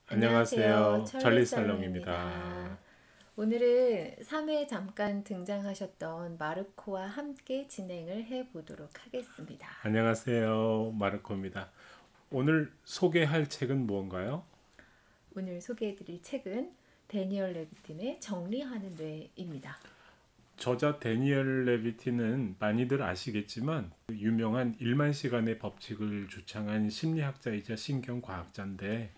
안녕하세요. 안녕하세요. 천리살롱입니다. 오늘은 3회 잠깐 등장하셨던 마르코와 함께 진행을 해보도록 하겠습니다. 안녕하세요. 마르코입니다. 오늘 소개할 책은 무언가요? 오늘 소개해드릴 책은 데니얼 레비틴의 정리하는 뇌입니다. 저자 데니얼 레비틴은 많이들 아시겠지만 유명한 1만 시간의 법칙을 주창한 심리학자이자 신경과학자인데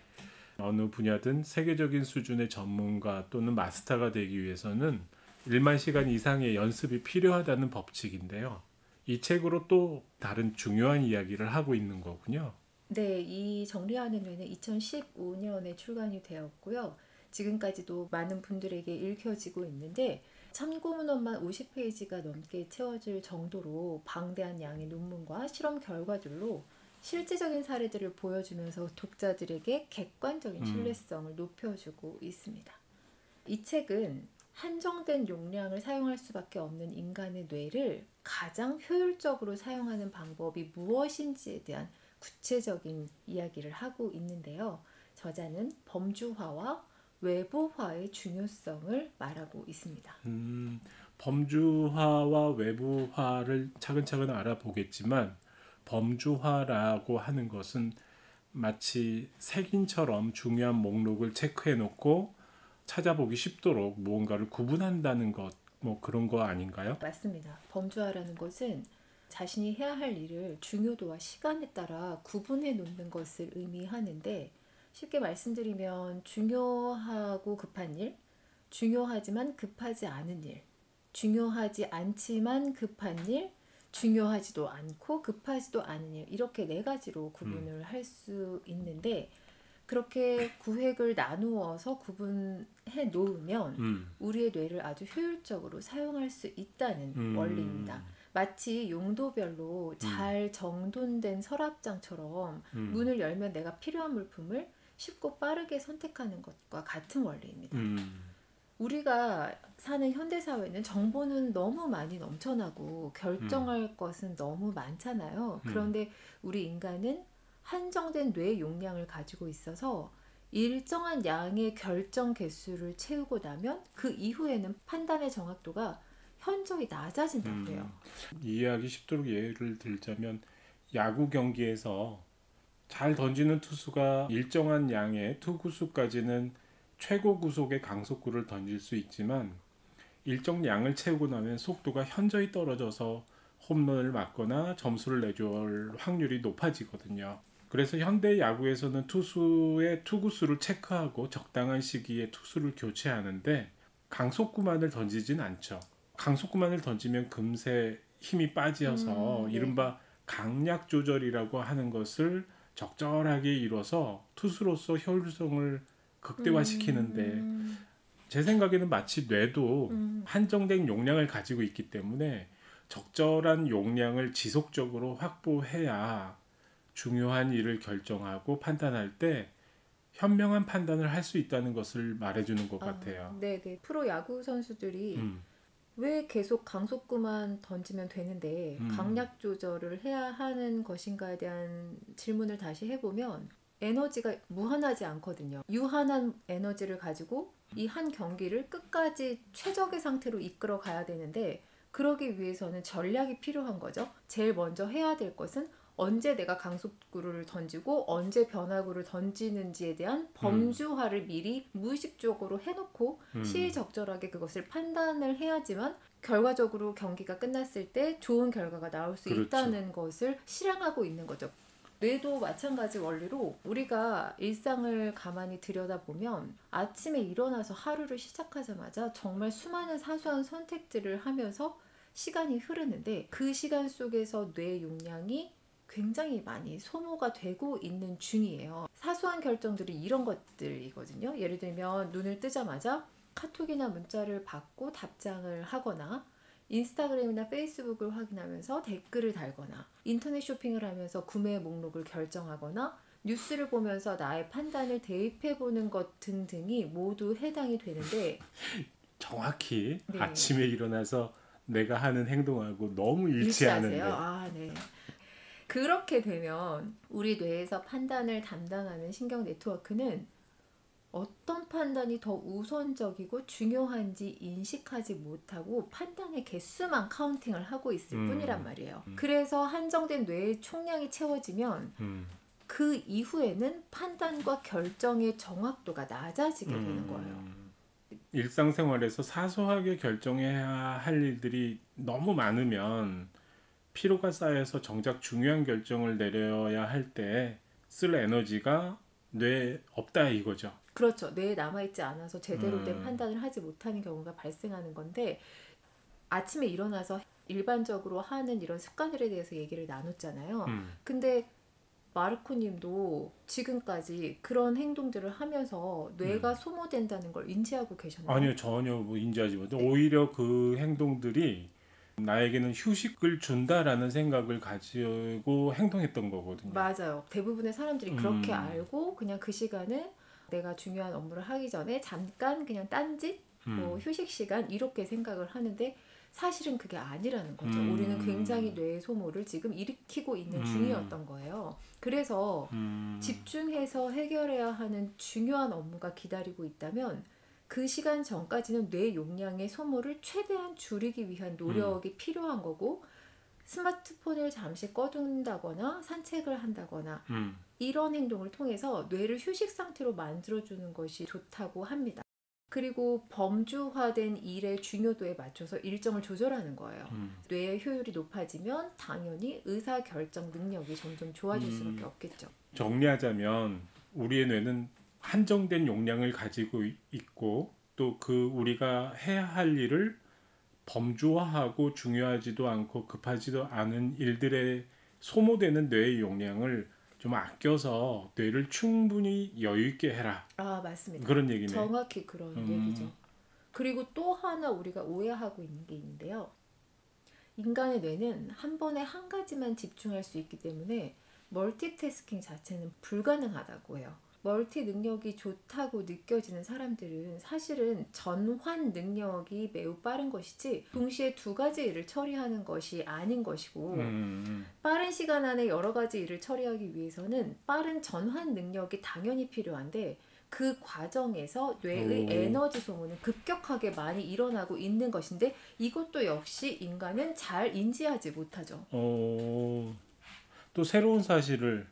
어느 분야든 세계적인 수준의 전문가 또는 마스터가 되기 위해서는 1만 시간 이상의 연습이 필요하다는 법칙인데요. 이 책으로 또 다른 중요한 이야기를 하고 있는 거군요. 네, 이 정리하는 뇌는 2015년에 출간이 되었고요. 지금까지도 많은 분들에게 읽혀지고 있는데 참고문헌만 50페이지가 넘게 채워질 정도로 방대한 양의 논문과 실험 결과들로 실제적인 사례들을 보여주면서 독자들에게 객관적인 신뢰성을 높여주고 있습니다. 이 책은 한정된 용량을 사용할 수밖에 없는 인간의 뇌를 가장 효율적으로 사용하는 방법이 무엇인지에 대한 구체적인 이야기를 하고 있는데요. 저자는 범주화와 외부화의 중요성을 말하고 있습니다. 범주화와 외부화를 차근차근 알아보겠지만 범주화라고 하는 것은 마치 색인처럼 중요한 목록을 체크해 놓고 찾아보기 쉽도록 무언가를 구분한다는 것, 뭐 그런 거 아닌가요? 맞습니다. 범주화라는 것은 자신이 해야 할 일을 중요도와 시간에 따라 구분해 놓는 것을 의미하는데 쉽게 말씀드리면 중요하고 급한 일, 중요하지만 급하지 않은 일, 중요하지 않지만 급한 일, 중요하지도 않고 급하지도 않은 일 이렇게 네 가지로 구분을 할 수 있는데 그렇게 구획을 나누어서 구분해 놓으면 우리의 뇌를 아주 효율적으로 사용할 수 있다는 원리입니다. 마치 용도별로 잘 정돈된 서랍장처럼 문을 열면 내가 필요한 물품을 쉽고 빠르게 선택하는 것과 같은 원리입니다. 우리가 사는 현대사회는 정보는 너무 많이 넘쳐나고 결정할 것은 너무 많잖아요. 그런데 우리 인간은 한정된 뇌 용량을 가지고 있어서 일정한 양의 결정 개수를 채우고 나면 그 이후에는 판단의 정확도가 현저히 낮아진다고 해요. 이해하기 쉽도록 예를 들자면 야구 경기에서 잘 던지는 투수가 일정한 양의 투구수까지는 최고 구속의 강속구를 던질 수 있지만 일정 양을 채우고 나면 속도가 현저히 떨어져서 홈런을 맞거나 점수를 내줄 확률이 높아지거든요. 그래서 현대 야구에서는 투수의 투구수를 체크하고 적당한 시기에 투수를 교체하는데 강속구만을 던지진 않죠. 강속구만을 던지면 금세 힘이 빠져서 네. 이른바 강약 조절이라고 하는 것을 적절하게 이뤄서 투수로서 효율성을 극대화시키는데 제 생각에는 마치 뇌도 한정된 용량을 가지고 있기 때문에 적절한 용량을 지속적으로 확보해야 중요한 일을 결정하고 판단할 때 현명한 판단을 할 수 있다는 것을 말해주는 것 같아요. 네. 프로 야구 선수들이 왜 계속 강속구만 던지면 되는데 강약 조절을 해야 하는 것인가에 대한 질문을 다시 해보면 에너지가 무한하지 않거든요. 유한한 에너지를 가지고 이 한 경기를 끝까지 최적의 상태로 이끌어 가야 되는데 그러기 위해서는 전략이 필요한 거죠. 제일 먼저 해야 될 것은 언제 내가 강속구를 던지고 언제 변화구를 던지는지에 대한 범주화를 미리 무의식적으로 해놓고 시의적절하게 그것을 판단을 해야지만 결과적으로 경기가 끝났을 때 좋은 결과가 나올 수 그렇죠. 있다는 것을 실행하고 있는 거죠. 뇌도 마찬가지 원리로 우리가 일상을 가만히 들여다보면 아침에 일어나서 하루를 시작하자마자 정말 수많은 사소한 선택들을 하면서 시간이 흐르는데 그 시간 속에서 뇌 용량이 굉장히 많이 소모가 되고 있는 중이에요. 사소한 결정들이 이런 것들이거든요. 예를 들면 눈을 뜨자마자 카톡이나 문자를 받고 답장을 하거나 인스타그램이나 페이스북을 확인하면서 댓글을 달거나 인터넷 쇼핑을 하면서 구매 목록을 결정하거나 뉴스를 보면서 나의 판단을 대입해보는 것 등등이 모두 해당이 되는데 정확히 네. 아침에 일어나서 내가 하는 행동하고 너무 일치하는데 일치하세요? 네. 그렇게 되면 우리 뇌에서 판단을 담당하는 신경 네트워크는 어떤 판단이 더 우선적이고 중요한지 인식하지 못하고 판단의 개수만 카운팅을 하고 있을 뿐이란 말이에요. 그래서 한정된 뇌의 총량이 채워지면 그 이후에는 판단과 결정의 정확도가 낮아지게 되는 거예요. 일상생활에서 사소하게 결정해야 할 일들이 너무 많으면 피로가 쌓여서 정작 중요한 결정을 내려야 할 때 쓸 에너지가 뇌에 없다 이거죠. 그렇죠. 뇌에 남아있지 않아서 제대로 된 판단을 하지 못하는 경우가 발생하는 건데, 아침에 일어나서 일반적으로 하는 이런 습관들에 대해서 얘기를 나눴잖아요. 근데 마르코 님도 지금까지 그런 행동들을 하면서 뇌가 소모된다는 걸 인지하고 계셨나요? 아니요, 전혀 뭐 인지하지 못해. 네. 오히려 그 행동들이 나에게는 휴식을 준다라는 생각을 가지고 행동했던 거거든요. 맞아요. 대부분의 사람들이 그렇게 알고 그냥 그 시간은 내가 중요한 업무를 하기 전에 잠깐 그냥 딴짓, 뭐 휴식 시간 이렇게 생각을 하는데, 사실은 그게 아니라는 거죠. 우리는 굉장히 뇌의 소모를 지금 일으키고 있는 중이었던 거예요. 그래서 집중해서 해결해야 하는 중요한 업무가 기다리고 있다면 그 시간 전까지는 뇌 용량의 소모를 최대한 줄이기 위한 노력이 필요한 거고, 스마트폰을 잠시 꺼둔다거나 산책을 한다거나 이런 행동을 통해서 뇌를 휴식 상태로 만들어주는 것이 좋다고 합니다. 그리고 범주화된 일의 중요도에 맞춰서 일정을 조절하는 거예요. 뇌의 효율이 높아지면 당연히 의사결정 능력이 점점 좋아질 수밖에 없겠죠. 정리하자면 우리의 뇌는 한정된 용량을 가지고 있고, 또 그 우리가 해야 할 일을 범주화하고 중요하지도 않고 급하지도 않은 일들에 소모되는 뇌의 용량을 좀 아껴서 뇌를 충분히 여유 있게 해라. 아, 맞습니다. 그런 얘기네. 정확히 그런 얘기죠. 그리고 또 하나 우리가 오해하고 있는 게 있는데요. 인간의 뇌는 한 번에 한 가지만 집중할 수 있기 때문에 멀티태스킹 자체는 불가능하다고 해요. 멀티 능력이 좋다고 느껴지는 사람들은 사실은 전환 능력이 매우 빠른 것이지 동시에 두 가지 일을 처리하는 것이 아닌 것이고, 빠른 시간 안에 여러 가지 일을 처리하기 위해서는 빠른 전환 능력이 당연히 필요한데, 그 과정에서 뇌의 에너지 소모는 급격하게 많이 일어나고 있는 것인데, 이것도 역시 인간은 잘 인지하지 못하죠. 또 새로운 사실을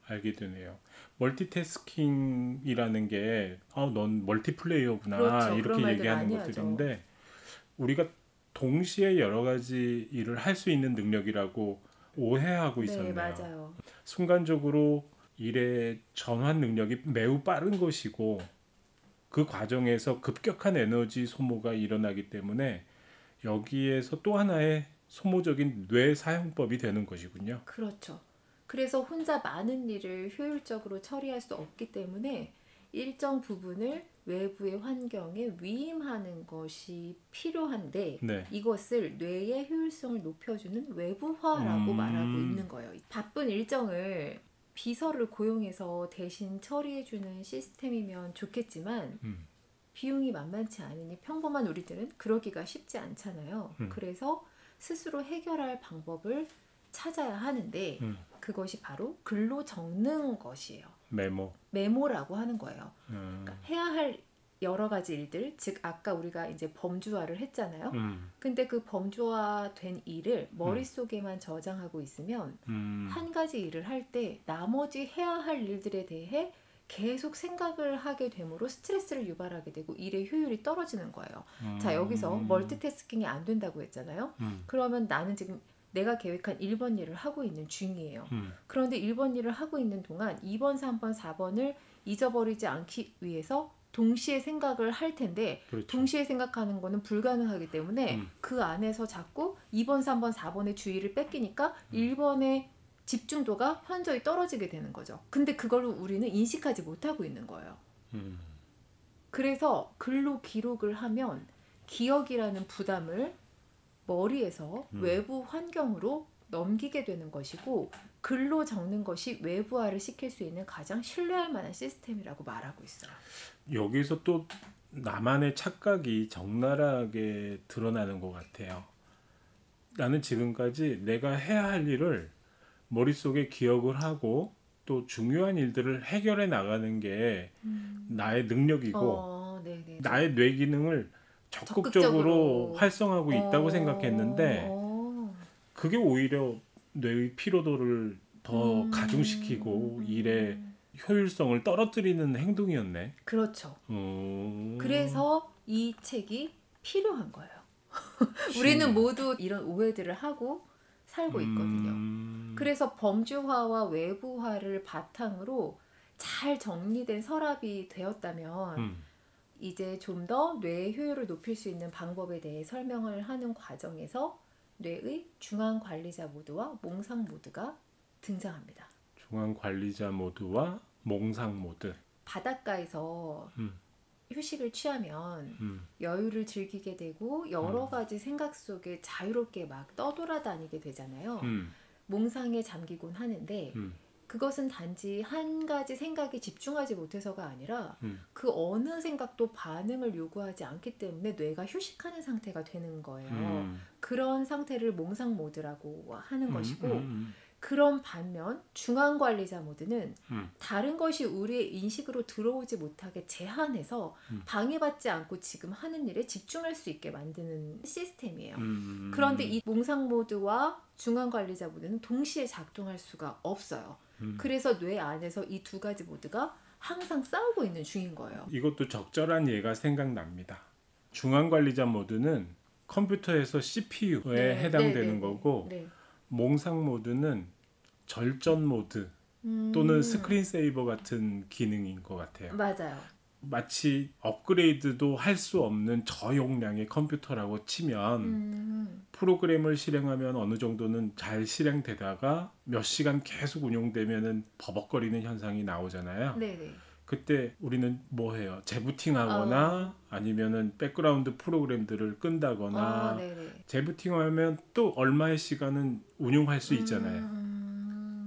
알게 되네요. 멀티태스킹이라는 게 넌 멀티플레이어구나, 그렇죠. 이렇게 그런 말들 얘기하는 많이 것들인데, 우리가 동시에 여러 가지 일을 할 수 있는 능력이라고 오해하고 네, 있었네요. 맞아요. 순간적으로 일의 전환 능력이 매우 빠른 것이고, 그 과정에서 급격한 에너지 소모가 일어나기 때문에 여기에서 또 하나의 소모적인 뇌 사용법이 되는 것이군요. 그렇죠. 그래서 혼자 많은 일을 효율적으로 처리할 수 없기 때문에 일정 부분을 외부의 환경에 위임하는 것이 필요한데, 네. 이것을 뇌의 효율성을 높여주는 외부화라고 말하고 있는 거예요. 바쁜 일정을 비서를 고용해서 대신 처리해주는 시스템이면 좋겠지만 비용이 만만치 않으니 평범한 우리들은 그러기가 쉽지 않잖아요. 그래서 스스로 해결할 방법을 찾아야 하는데 그것이 바로 글로 적는 것이에요. 메모라고 하는 거예요. 그러니까 해야 할 여러 가지 일들, 즉 아까 우리가 이제 범주화를 했잖아요. 근데 그 범주화된 일을 머릿속에만 저장하고 있으면 한 가지 일을 할 때 나머지 해야 할 일들에 대해 계속 생각을 하게 되므로 스트레스를 유발하게 되고 일의 효율이 떨어지는 거예요. 자, 여기서 멀티태스킹이 안 된다고 했잖아요. 그러면 나는 지금 내가 계획한 1번 일을 하고 있는 중이에요. 그런데 1번 일을 하고 있는 동안 2번, 3번, 4번을 잊어버리지 않기 위해서 동시에 생각을 할 텐데, 그렇죠. 동시에 생각하는 거는 불가능하기 때문에 그 안에서 자꾸 2번, 3번, 4번의 주의를 뺏기니까 1번의 집중도가 현저히 떨어지게 되는 거죠. 근데 그걸 우리는 인식하지 못하고 있는 거예요. 그래서 글로 기록을 하면 기억이라는 부담을 머리에서 외부 환경으로 넘기게 되는 것이고, 글로 적는 것이 외부화를 시킬 수 있는 가장 신뢰할 만한 시스템이라고 말하고 있어요. 여기서 또 나만의 착각이 적나라하게 드러나는 것 같아요. 나는 지금까지 내가 해야 할 일을 머릿속에 기억을 하고 또 중요한 일들을 해결해 나가는 게 나의 능력이고 네네. 나의 뇌 기능을 적극적으로 적극적으로. 활성화하고 있다고 생각했는데 그게 오히려 뇌의 피로도를 더 가중시키고 일의 효율성을 떨어뜨리는 행동이었네. 그렇죠. 그래서 이 책이 필요한 거예요. 우리는 모두 이런 오해들을 하고 살고 있거든요. 그래서 범주화와 외부화를 바탕으로 잘 정리된 서랍이 되었다면 이제 좀 더 뇌의 효율을 높일 수 있는 방법에 대해 설명을 하는 과정에서 뇌의 중앙 관리자 모드와 몽상 모드가 등장합니다. 중앙 관리자 모드와 몽상 모드. 바닷가에서 휴식을 취하면 여유를 즐기게 되고 여러 가지 생각 속에 자유롭게 막 떠돌아다니게 되잖아요. 몽상에 잠기곤 하는데 그것은 단지 한 가지 생각에 집중하지 못해서가 아니라 그 어느 생각도 반응을 요구하지 않기 때문에 뇌가 휴식하는 상태가 되는 거예요. 그런 상태를 몽상 모드라고 하는 것이고 그런 반면 중앙관리자 모드는 다른 것이 우리의 인식으로 들어오지 못하게 제한해서 방해받지 않고 지금 하는 일에 집중할 수 있게 만드는 시스템이에요. 그런데 이 몽상 모드와 중앙관리자 모드는 동시에 작동할 수가 없어요. 그래서 뇌 안에서 이 두 가지 모드가 항상 싸우고 있는 중인 거예요. 이것도 적절한 예가 생각납니다. 중앙관리자 모드는 컴퓨터에서 CPU에 해당되는 거고 몽상 모드는 절전 모드 또는 스크린 세이버 같은 기능인 것 같아요. 맞아요. 마치 업그레이드도 할 수 없는 저용량의 컴퓨터라고 치면 프로그램을 실행하면 어느 정도는 잘 실행되다가 몇 시간 계속 운용되면은 버벅거리는 현상이 나오잖아요. 네네. 그때 우리는 뭐 해요? 재부팅하거나 아니면은 백그라운드 프로그램들을 끈다거나 재부팅하면 또 얼마의 시간은 운용할 수 있잖아요.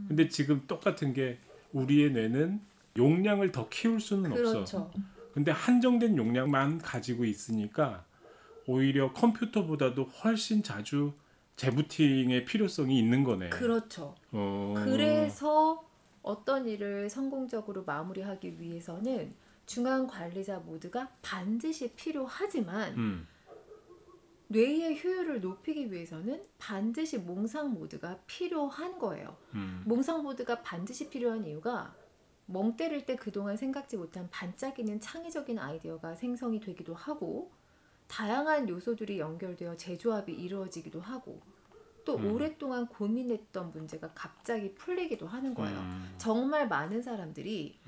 근데 지금 똑같은 게 우리의 뇌는 용량을 더 키울 수는 없어. 근데 한정된 용량만 가지고 있으니까 오히려 컴퓨터보다도 훨씬 자주 재부팅의 필요성이 있는 거네. 그렇죠. 그래서 어떤 일을 성공적으로 마무리하기 위해서는 중앙 관리자 모드가 반드시 필요하지만 뇌의 효율을 높이기 위해서는 반드시 몽상 모드가 필요한 거예요. 몽상 모드가 반드시 필요한 이유가 멍 때릴 때 그동안 생각지 못한 반짝이는 창의적인 아이디어가 생성이 되기도 하고 다양한 요소들이 연결되어 재조합이 이루어지기도 하고 또 오랫동안 고민했던 문제가 갑자기 풀리기도 하는 거예요. 정말 많은 사람들이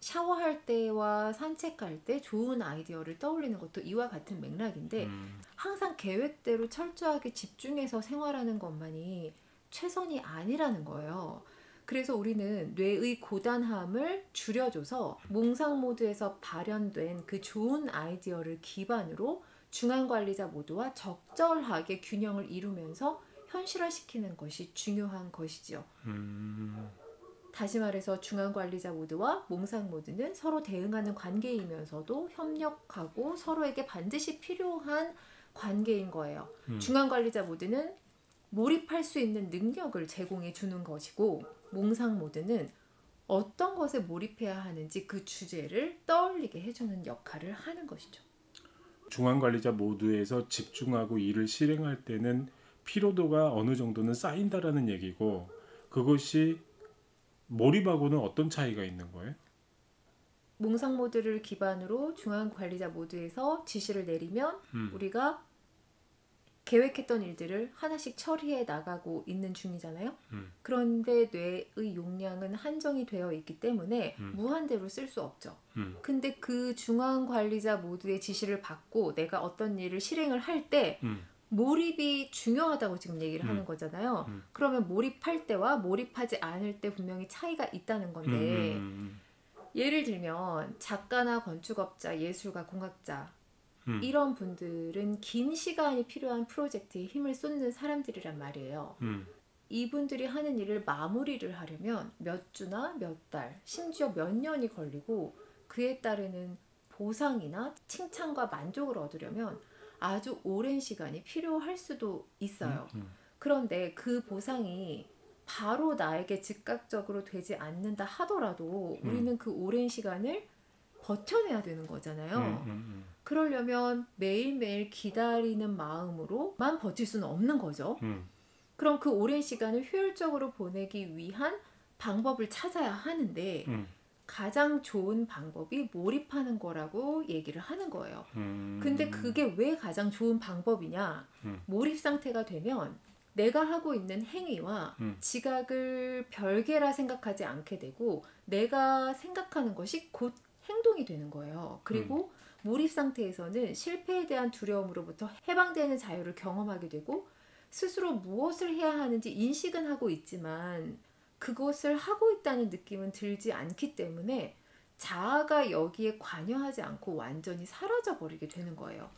샤워할 때와 산책할 때 좋은 아이디어를 떠올리는 것도 이와 같은 맥락인데 항상 계획대로 철저하게 집중해서 생활하는 것만이 최선이 아니라는 거예요. 그래서 우리는 뇌의 고단함을 줄여줘서 몽상 모드에서 발현된 그 좋은 아이디어를 기반으로 중앙관리자 모드와 적절하게 균형을 이루면서 현실화시키는 것이 중요한 것이죠. 다시 말해서 중앙관리자 모드와 몽상 모드는 서로 대응하는 관계이면서도 협력하고 서로에게 반드시 필요한 관계인 거예요. 중앙관리자 모드는 몰입할 수 있는 능력을 제공해 주는 것이고 몽상 모드는 어떤 것에 몰입해야 하는지 그 주제를 떠올리게 해주는 역할을 하는 것이죠. 중앙관리자 모드에서 집중하고 일을 실행할 때는 피로도가 어느 정도는 쌓인다라는 얘기고 그것이 몰입하고는 어떤 차이가 있는 거예요? 몽상 모드를 기반으로 중앙관리자 모드에서 지시를 내리면 우리가 계획했던 일들을 하나씩 처리해 나가고 있는 중이잖아요. 그런데 뇌의 용량은 한정이 되어 있기 때문에 무한대로 쓸 수 없죠. 근데 그 중앙관리자 모드의 지시를 받고 내가 어떤 일을 실행을 할 때 몰입이 중요하다고 지금 얘기를 하는 거잖아요. 그러면 몰입할 때와 몰입하지 않을 때 분명히 차이가 있다는 건데 예를 들면 작가나 건축업자, 예술가, 공학자 이런 분들은 긴 시간이 필요한 프로젝트에 힘을 쏟는 사람들이란 말이에요. 이분들이 하는 일을 마무리를 하려면 몇 주나 몇 달, 심지어 몇 년이 걸리고 그에 따르는 보상이나 칭찬과 만족을 얻으려면 아주 오랜 시간이 필요할 수도 있어요. 그런데 그 보상이 바로 나에게 즉각적으로 되지 않는다 하더라도 우리는 그 오랜 시간을 버텨내야 되는 거잖아요. 그러려면 매일매일 기다리는 마음으로만 버틸 수는 없는 거죠. 그럼 그 오랜 시간을 효율적으로 보내기 위한 방법을 찾아야 하는데 가장 좋은 방법이 몰입하는 거라고 얘기를 하는 거예요. 근데 그게 왜 가장 좋은 방법이냐? 몰입 상태가 되면 내가 하고 있는 행위와 지각을 별개라 생각하지 않게 되고 내가 생각하는 것이 곧 행동이 되는 거예요. 그리고 몰입 상태에서는 실패에 대한 두려움으로부터 해방되는 자유를 경험하게 되고 스스로 무엇을 해야 하는지 인식은 하고 있지만 그것을 하고 있다는 느낌은 들지 않기 때문에 자아가 여기에 관여하지 않고 완전히 사라져 버리게 되는 거예요.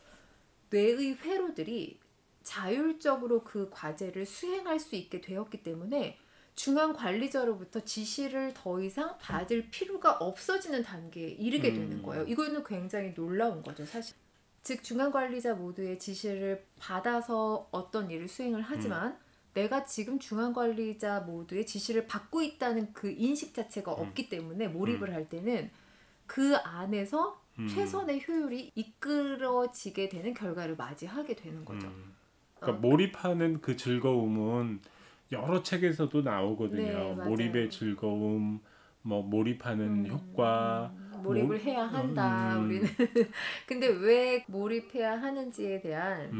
뇌의 회로들이 자율적으로 그 과제를 수행할 수 있게 되었기 때문에 중앙 관리자로부터 지시를 더 이상 받을 필요가 없어지는 단계에 이르게 되는 거예요. 이거는 굉장히 놀라운 거죠, 사실. 즉 중앙 관리자 모두의 지시를 받아서 어떤 일을 수행을 하지만 내가 지금 중앙 관리자 모두의 지시를 받고 있다는 그 인식 자체가 없기 때문에 몰입을 할 때는 그 안에서 최선의 효율이 이끌어지게 되는 결과를 맞이하게 되는 거죠. 그러니까 몰입하는 그 즐거움은 여러 책에서도 나오거든요. 네, 몰입의 즐거움, 뭐 몰입하는 효과, 몰입을 해야 한다. 우리는 근데 왜 몰입해야 하는지에 대한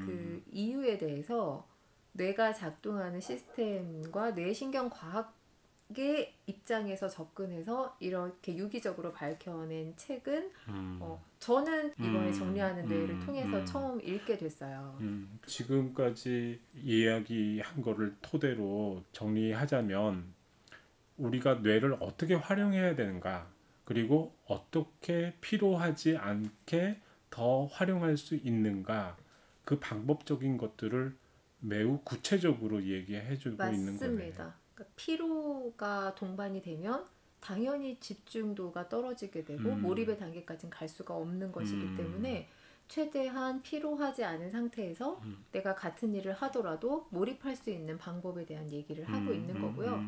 그 이유에 대해서 뇌가 작동하는 시스템과 뇌신경과학의 입장에서 접근해서 이렇게 유기적으로 밝혀낸 책은 저는 이번에 정리하는 뇌를 통해서 처음 읽게 됐어요. 지금까지 이야기한 거를 토대로 정리하자면 우리가 뇌를 어떻게 활용해야 되는가, 그리고 어떻게 피로하지 않게 더 활용할 수 있는가, 그 방법적인 것들을 매우 구체적으로 얘기해주고 있는 거네요. 맞습니다. 그러니까 피로가 동반이 되면 당연히 집중도가 떨어지게 되고 몰입의 단계까지는 갈 수가 없는 것이기 때문에 최대한 피로하지 않은 상태에서 내가 같은 일을 하더라도 몰입할 수 있는 방법에 대한 얘기를 하고 있는 거고요.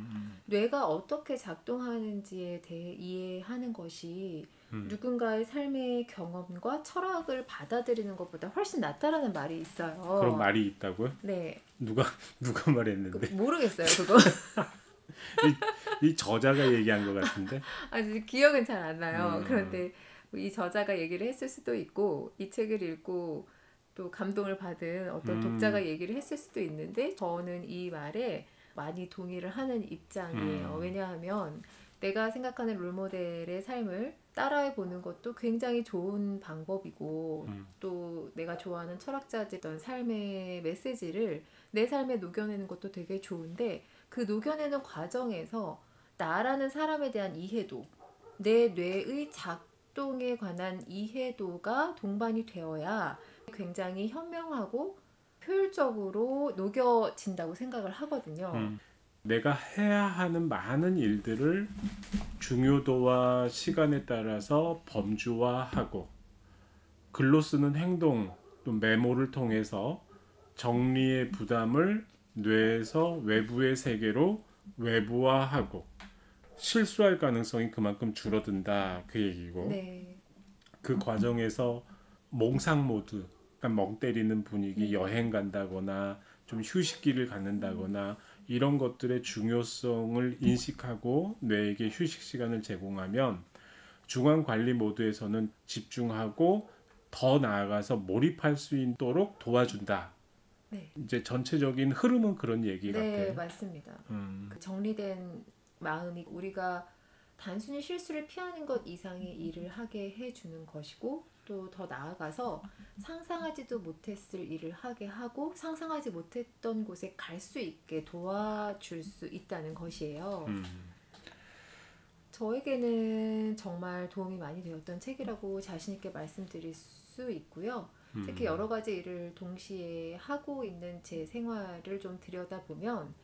뇌가 어떻게 작동하는지에 대해 이해하는 것이 누군가의 삶의 경험과 철학을 받아들이는 것보다 훨씬 낫다라는 말이 있어요. 그런 말이 있다고요? 네. 누가 말했는데? 모르겠어요, 그거. 이 저자가 얘기한 것 같은데? 아직 기억은 잘 안 나요. 그런데 이 저자가 얘기를 했을 수도 있고 이 책을 읽고 또 감동을 받은 어떤 독자가 얘기를 했을 수도 있는데 저는 이 말에 많이 동의를 하는 입장이에요. 왜냐하면 내가 생각하는 롤모델의 삶을 따라해 보는 것도 굉장히 좋은 방법이고 또 내가 좋아하는 철학자들의 삶의 메시지를 내 삶에 녹여내는 것도 되게 좋은데 그 녹여내는 과정에서 나라는 사람에 대한 이해도, 내 뇌의 작동에 관한 이해도가 동반이 되어야 굉장히 현명하고 효율적으로 녹여진다고 생각을 하거든요. 내가 해야 하는 많은 일들을 중요도와 시간에 따라서 범주화하고 글로 쓰는 행동 또 메모를 통해서 정리의 부담을 뇌에서 외부의 세계로 외부화하고 실수할 가능성이 그만큼 줄어든다, 그 얘기고. 네. 그 과정에서 몽상 모드, 그러니까 멍 때리는 분위기, 여행 간다거나 좀 휴식기를 갖는다거나 이런 것들의 중요성을 인식하고 뇌에게 휴식 시간을 제공하면 중앙 관리 모드에서는 집중하고 더 나아가서 몰입할 수 있도록 도와준다. 네. 이제 전체적인 흐름은 그런 얘기 같아요. 네, 맞습니다. 그 정리된 마음이 우리가 단순히 실수를 피하는 것 이상의 일을 하게 해주는 것이고 또 더 나아가서 상상하지도 못했을 일을 하게 하고 상상하지 못했던 곳에 갈 수 있게 도와줄 수 있다는 것이에요. 저에게는 정말 도움이 많이 되었던 책이라고 자신 있게 말씀드릴 수 있고요. 특히 여러 가지 일을 동시에 하고 있는 제 생활을 좀 들여다보면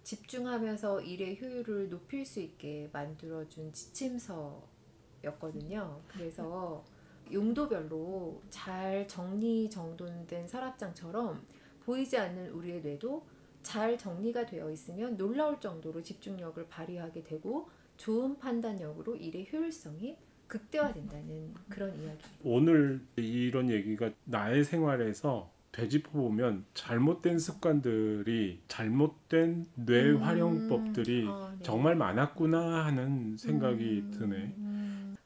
집중하면서 일의 효율을 높일 수 있게 만들어준 지침서였거든요. 그래서 용도별로 잘 정리정돈된 서랍장처럼 보이지 않는 우리의 뇌도 잘 정리가 되어 있으면 놀라울 정도로 집중력을 발휘하게 되고 좋은 판단력으로 일의 효율성이 극대화된다는 그런 이야기입니다. 오늘 이런 얘기가 나의 생활에서 되짚어 보면 잘못된 습관들이 잘못된 뇌 활용법들이 네. 정말 많았구나 하는 생각이 드네.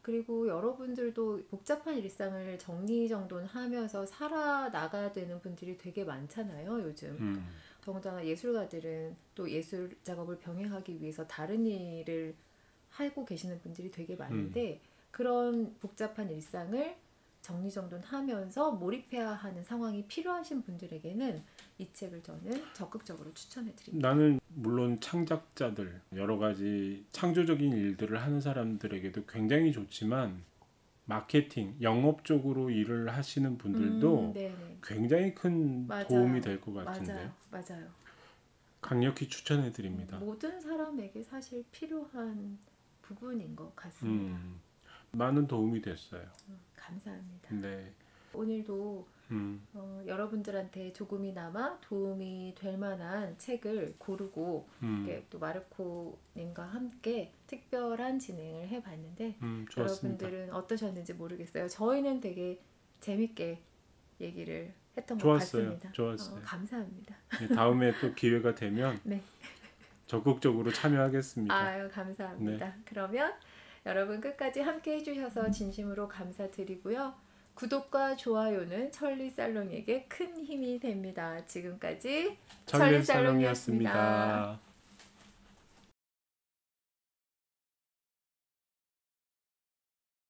그리고 여러분들도 복잡한 일상을 정리정돈하면서 살아나가야 되는 분들이 되게 많잖아요, 요즘. 더군다나 예술가들은 또 예술 작업을 병행하기 위해서 다른 일을 하고 계시는 분들이 되게 많은데 그런 복잡한 일상을 정리정돈하면서 몰입해야 하는 상황이 필요하신 분들에게는 이 책을 저는 적극적으로 추천해 드립니다. 나는 물론 창작자들, 여러 가지 창조적인 일들을 하는 사람들에게도 굉장히 좋지만 마케팅, 영업 쪽으로 일을 하시는 분들도 네네. 굉장히 큰 맞아요. 도움이 될 것 같은데 맞아요. 강력히 추천해 드립니다. 모든 사람에게 사실 필요한 부분인 것 같습니다. 많은 도움이 됐어요. 감사합니다. 네. 오늘도 여러분들한테 조금이나마 도움이 될 만한 책을 고르고 이렇게 또 마르코님과 함께 특별한 진행을 해봤는데 좋았습니다. 여러분들은 어떠셨는지 모르겠어요. 저희는 되게 재밌게 얘기를 했던 것 좋았어요. 같습니다. 좋았어요. 감사합니다. 네, 다음에 또 기회가 되면 네. 적극적으로 참여하겠습니다. 아유, 감사합니다. 네. 그러면 여러분 끝까지 함께 해주셔서 진심으로 감사드리고요. 구독과 좋아요는 천리살롱에게 큰 힘이 됩니다. 지금까지 천리살롱이었습니다.